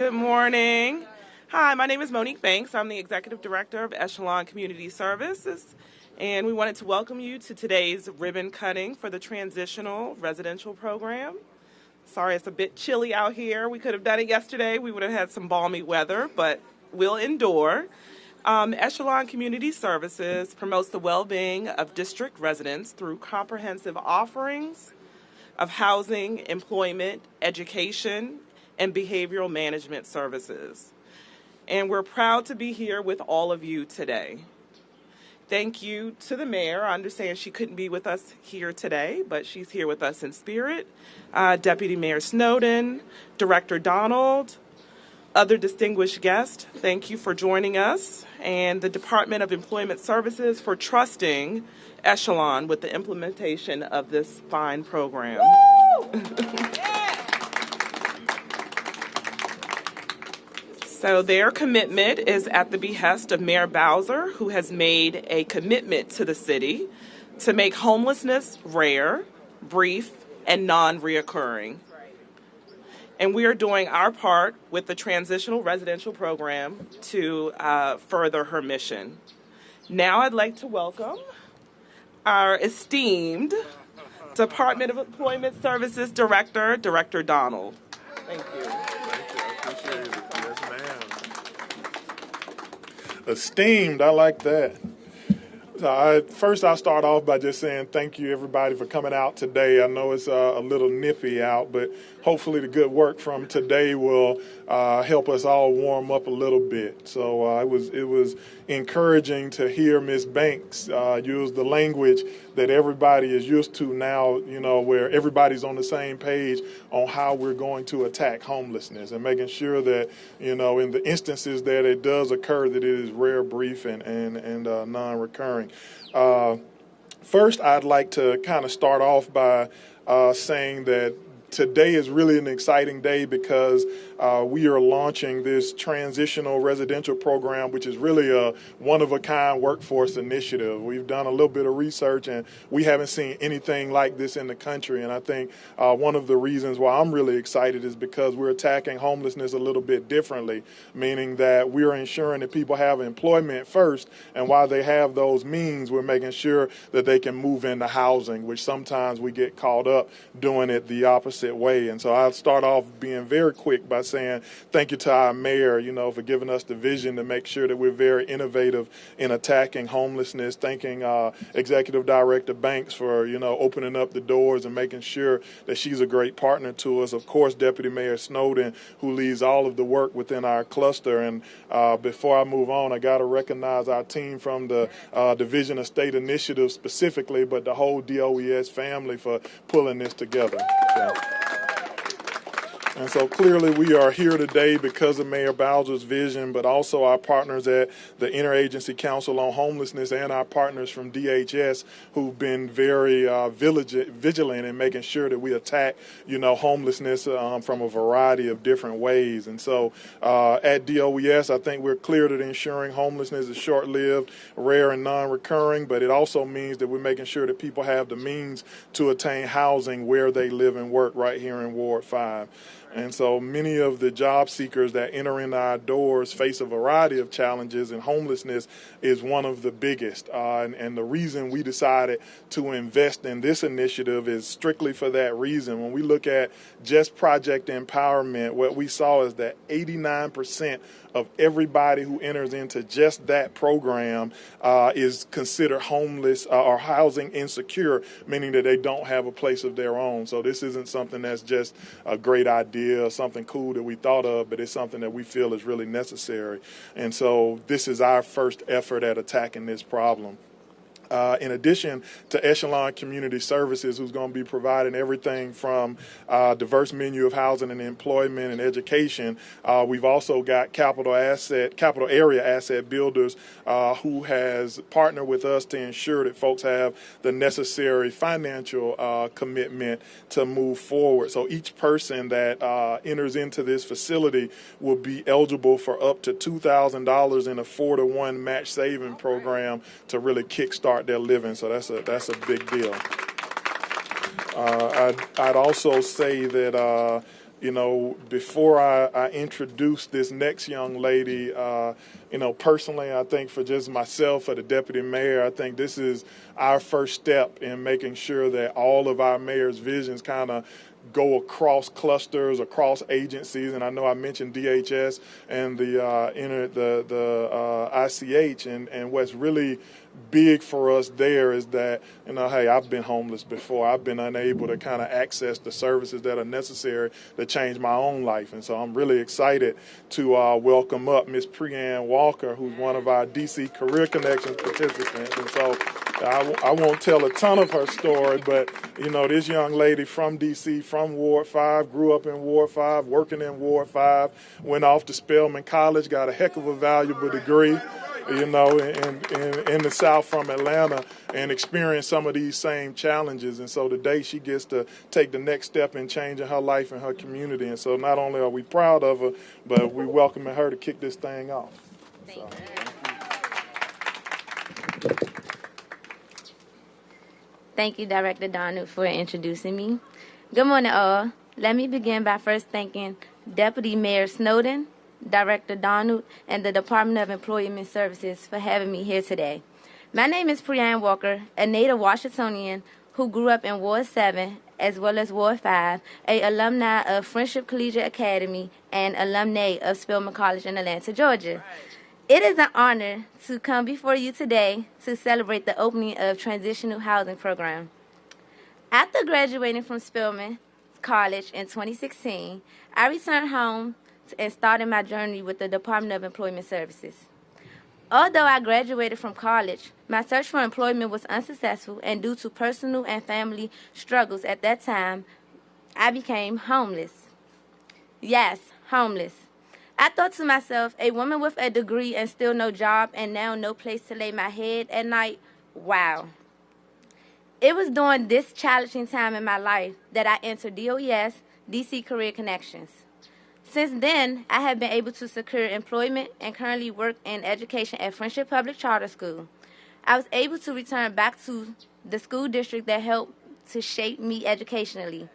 Good morning. Hi, my name is Monique Banks. I'm the Executive Director of Echelon Community Services, and we wanted to welcome you to today's ribbon cutting for the Transitional Residential Program. Sorry, it's a bit chilly out here. We could have done it yesterday. We would have had some balmy weather, but we'll endure. Echelon Community Services promotes the well-being of district residents through comprehensive offerings of housing, employment, education, and behavioral management services. And we're proud to be here with all of you today. Thank you to the mayor. I understand she couldn't be with us here today, but she's here with us in spirit. Deputy Mayor Snowden, Director Donald, other distinguished guests, thank you for joining us, and the Department of Employment Services for trusting Echelon with the implementation of this fine program. So their commitment is at the behest of Mayor Bowser, who has made a commitment to the city to make homelessness rare, brief, and non-reoccurring. And we are doing our part with the Transitional Residential Program to further her mission. Now I'd like to welcome our esteemed Department of Employment Services Director, Director Donald. Thank you. Thank you. I appreciate it. Yes, ma'am. Esteemed, I like that. First, I'll start off by just saying thank you, everybody, for coming out today. I know it's a little nippy out, but hopefully the good work from today will help us all warm up a little bit. So it was encouraging to hear Ms. Banks use the language that everybody is used to now, where everybody's on the same page on how we're going to attack homelessness and making sure that, in the instances that it does occur, that it is rare, brief, and non-recurring. First, I'd like to kind of start off by saying that today is really an exciting day because we are launching this Transitional Residential Program, which is really a one-of-a-kind workforce initiative. We've done a little bit of research, and we haven't seen anything like this in the country. And I think one of the reasons why I'm really excited is because we're attacking homelessness a little bit differently, meaning that we're ensuring that people have employment first, and while they have those means, we're making sure that they can move into housing, which sometimes we get caught up doing it the opposite way. And so I'll start off being very quick by saying thank you to our mayor, for giving us the vision to make sure that we're very innovative in attacking homelessness. Thanking Executive Director Banks for, opening up the doors and making sure that she's a great partner to us. Of course, Deputy Mayor Snowden, who leads all of the work within our cluster. And before I move on, I got to recognize our team from the Division of State Initiative specifically, but the whole DOES family for pulling this together. And so clearly we are here today because of Mayor Bowser's vision, but also our partners at the Interagency Council on Homelessness and our partners from DHS who've been very vigilant in making sure that we attack, homelessness from a variety of different ways. And so at DOES, I think we're clear that ensuring homelessness is short-lived, rare, and non-recurring, but it also means that we're making sure that people have the means to attain housing where they live and work right here in Ward 5. And so many of the job seekers that enter in our doors face a variety of challenges, and homelessness is one of the biggest. And the reason we decided to invest in this initiative is strictly for that reason. When we look at just Project Empowerment, what we saw is that 89% of everybody who enters into just that program is considered homeless or housing insecure, meaning that they don't have a place of their own. So this isn't something that's just a great idea or something cool that we thought of, but it's something that we feel is really necessary. And so this is our first effort at attacking this problem. In addition to Echelon Community Services, who's going to be providing everything from diverse menu of housing and employment and education, we've also got capital area asset builders who has partnered with us to ensure that folks have the necessary financial commitment to move forward. So each person that enters into this facility will be eligible for up to $2,000 in a 4-to-1 match saving program to really kickstart their living. So that's a big deal. I'd also say that before I introduce this next young lady, personally, I think for just myself, for the deputy mayor, I think this is our first step in making sure that all of our mayor's visions kind of go across clusters, across agencies, and I know I mentioned DHS and the ICH, and what's really big for us there is that, hey, I've been homeless before. I've been unable to kind of access the services that are necessary to change my own life, and so I'm really excited to welcome up Ms. Priyanne Walker, who's one of our DC Career Connections participants, and so I won't tell a ton of her story, but, this young lady from D.C., from Ward 5, grew up in Ward 5, working in Ward 5, went off to Spelman College, got a heck of a valuable degree, in the South from Atlanta, and experienced some of these same challenges. And so today she gets to take the next step in changing her life and her community. And so not only are we proud of her, but we're welcoming her to kick this thing off. Thank you, Director Donald, for introducing me. Good morning, all. Let me begin by first thanking Deputy Mayor Snowden, Director Donald, and the Department of Employment Services for having me here today. My name is Priyanne Walker, a native Washingtonian who grew up in Ward 7 as well as Ward 5, a alumni of Friendship Collegiate Academy and alumni of Spelman College in Atlanta, Georgia. It is an honor to come before you today to celebrate the opening of Transitional Housing Program. After graduating from Spelman College in 2016, I returned home and started my journey with the Department of Employment Services. Although I graduated from college, my search for employment was unsuccessful, and due to personal and family struggles at that time, I became homeless. Yes, homeless. I thought to myself, a woman with a degree and still no job and now no place to lay my head at night, wow. It was during this challenging time in my life that I entered DOES, DC Career Connections. Since then, I have been able to secure employment and currently work in education at Friendship Public Charter School. I was able to return back to the school district that helped to shape me educationally.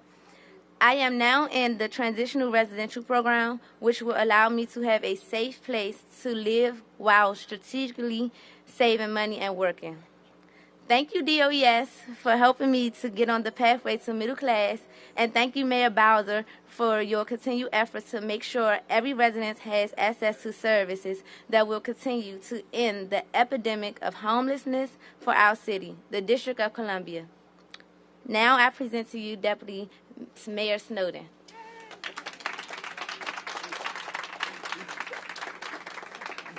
I am now in the Transitional Residential Program, which will allow me to have a safe place to live while strategically saving money and working. Thank you, DOES, for helping me to get on the pathway to middle class, and thank you, Mayor Bowser, for your continued efforts to make sure every resident has access to services that will continue to end the epidemic of homelessness for our city, the District of Columbia. Now I present to you Deputy Mayor Snowden.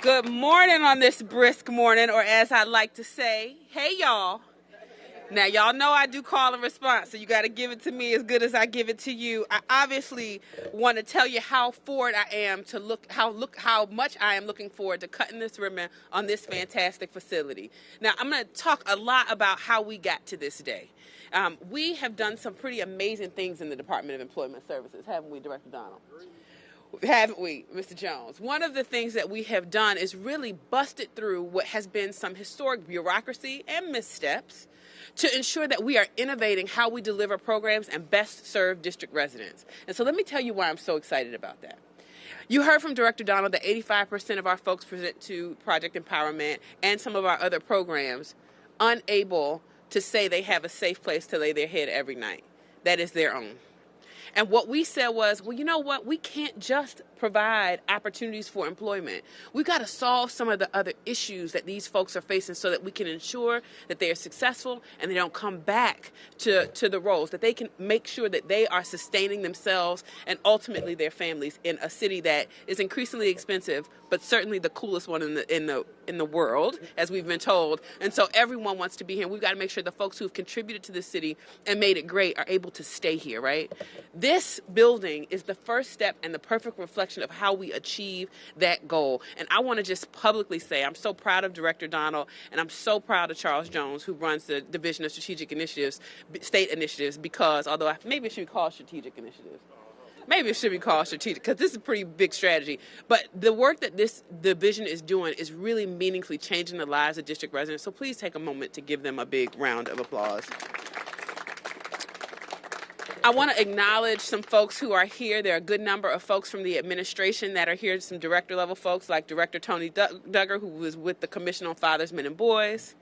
Good morning on this brisk morning, or as I like to say, hey y'all. Now y'all know I do call and response, so you got to give it to me as good as I give it to you. I obviously want to tell you how forward I am to how much I am looking forward to cutting this ribbon on this fantastic facility. Now I'm going to talk a lot about how we got to this day. We have done some pretty amazing things in the Department of Employment Services, haven't we, Director Donald? Haven't we, Mr. Jones? One of the things that we have done is really busted through what has been some historic bureaucracy and missteps to ensure that we are innovating how we deliver programs and best serve district residents. And so let me tell you why I'm so excited about that. You heard from Director Donald that 85% of our folks present to Project Empowerment and some of our other programs unable to say they have a safe place to lay their head every night. That is their own. And what we said was, well, you know what? We can't just provide opportunities for employment. We've got to solve some of the other issues that these folks are facing so that we can ensure that they are successful and they don't come back to the roles, that they can make sure that they are sustaining themselves and ultimately their families in a city that is increasingly expensive, but certainly the coolest one in the world, as we've been told. And so everyone wants to be here. We've got to make sure the folks who have contributed to this city and made it great are able to stay here, right? This building is the first step and the perfect reflection of how we achieve that goal. And I want to just publicly say I'm so proud of Director Donald, and I'm so proud of Charles Jones, who runs the Division of Strategic Initiatives, State Initiatives, because although maybe it should be called Strategic Initiatives. Maybe it should be called strategic, because this is a pretty big strategy. But the work that this division is doing is really meaningfully changing the lives of district residents. So please take a moment to give them a big round of applause. I want to acknowledge some folks who are here. There are a good number of folks from the administration that are here, some director level folks like Director Tony Duggar, who was with the Commission on Fathers, Men, and Boys.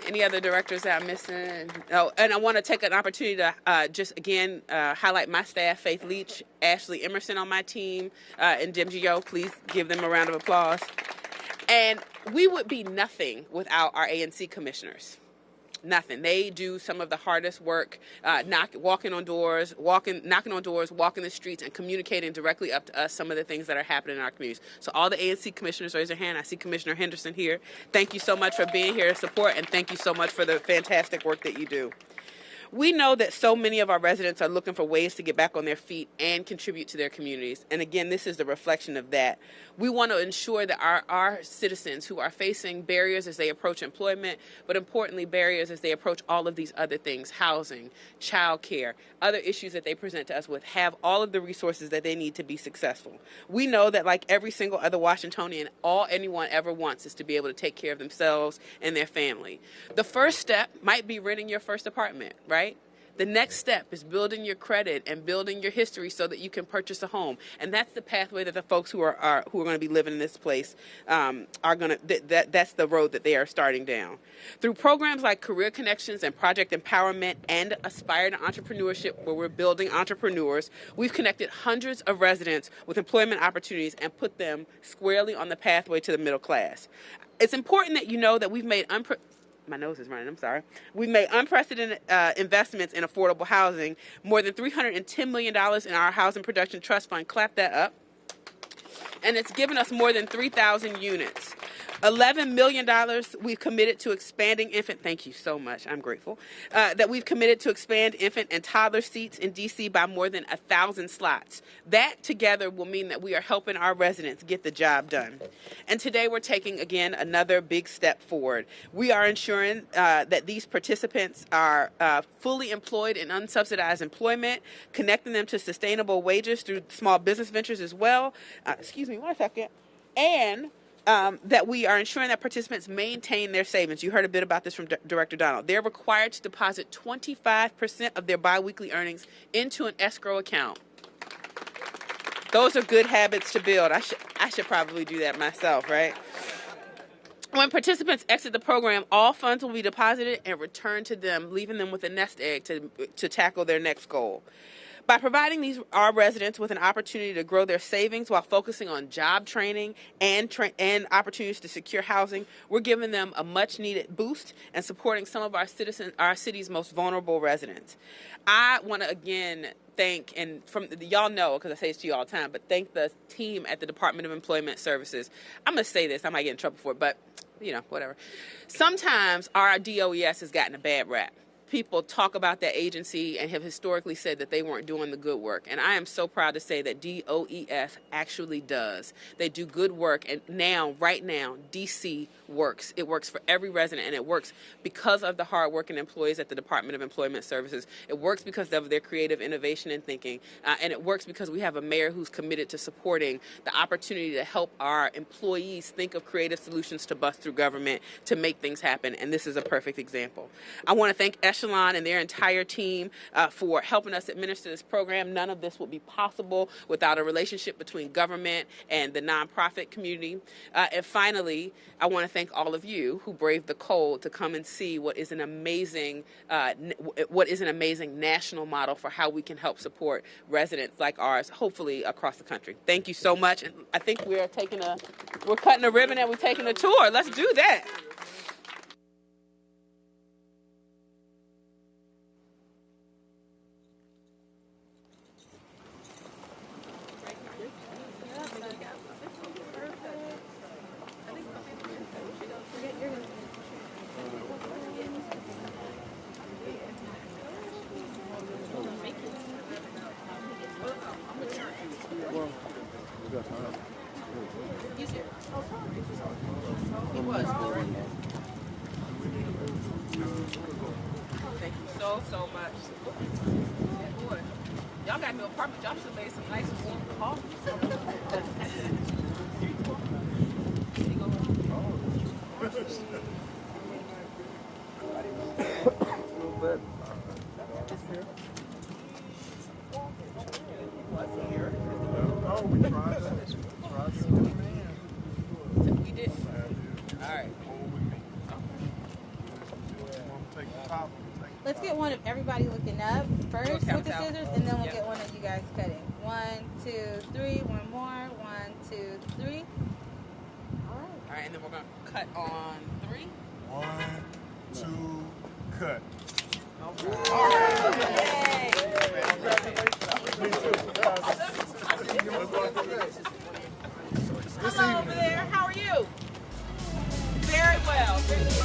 Any other directors that I'm missing? Oh, and I want to take an opportunity to just again highlight my staff, Faith Leach, Ashley Emerson on my team, and Dimgio. Please give them a round of applause. And we would be nothing without our ANC commissioners. Nothing. They do some of the hardest work, knocking on doors, walking the streets, and communicating directly up to us some of the things that are happening in our communities. So all the ANC commissioners, raise their hand. I see Commissioner Henderson here. Thank you so much for being here to support, and thank you so much for the fantastic work that you do. We know that so many of our residents are looking for ways to get back on their feet and contribute to their communities. And again, this is the reflection of that. We want to ensure that our citizens who are facing barriers as they approach employment, but importantly, barriers as they approach all of these other things, housing, childcare, other issues that they present to us with, have all of the resources that they need to be successful. We know that like every single other Washingtonian, all anyone ever wants is to be able to take care of themselves and their family. The first step might be renting your first apartment, right? The next step is building your credit and building your history so that you can purchase a home. And that's the pathway that the folks who are going to be living in this place are going to, that's the road that they are starting down. Through programs like Career Connections and Project Empowerment and Aspire to Entrepreneurship, where we're building entrepreneurs, we've connected hundreds of residents with employment opportunities and put them squarely on the pathway to the middle class. It's important that you know that we've made my nose is running, I'm sorry. We've made unprecedented investments in affordable housing, more than $310 million in our Housing Production Trust Fund. Clap that up. And it's given us more than 3,000 units. $11 million we've committed to expanding infant, thank you so much, I'm grateful, that we've committed to expand infant and toddler seats in D.C. by more than 1,000 slots. That together will mean that we are helping our residents get the job done. And today we're taking, again, another big step forward. We are ensuring that these participants are fully employed in unsubsidized employment, connecting them to sustainable wages through small business ventures as well. Excuse me one second. And that we are ensuring that participants maintain their savings. You heard a bit about this from Director Donald. They're required to deposit 25% of their biweekly earnings into an escrow account. Those are good habits to build. I should probably do that myself, right? When participants exit the program, all funds will be deposited and returned to them, leaving them with a nest egg to tackle their next goal. By providing our residents with an opportunity to grow their savings while focusing on job training and opportunities to secure housing, we're giving them a much-needed boost and supporting some of our city's most vulnerable residents. I want to again thank, and y'all know because I say this to you all the time, but thank the team at the Department of Employment Services. I'm going to say this, I might get in trouble for it, but you know, whatever. Sometimes our DOES has gotten a bad rap. People talk about that agency and have historically said that they weren't doing the good work. And I am so proud to say that DOES actually does. They do good work. And now, right now, DC works. It works for every resident, and it works because of the hardworking employees at the Department of Employment Services. It works because of their creative innovation and thinking. And it works because we have a mayor who's committed to supporting the opportunity to help our employees think of creative solutions to bust through government to make things happen. And this is a perfect example. I want to thank Echelon and their entire team for helping us administer this program. None of this would be possible without a relationship between government and the nonprofit community. And finally, I want to thank all of you who braved the cold to come and see what is an amazing national model for how we can help support residents like ours, hopefully across the country. Thank you so much. And I think we're cutting a ribbon and we're taking a tour. Let's do that. Thank you so much. Boy, y'all got new apartment. Y'all should have made some nice warm coffee. let's get one of everybody looking up first with the out. scissors, and then we'll get one of you guys cutting. 1, 2, 3. One more. 1, 2, 3. All right, and then we're gonna cut on 3. 1, 2, cut. Hello over there. How are you? Very well.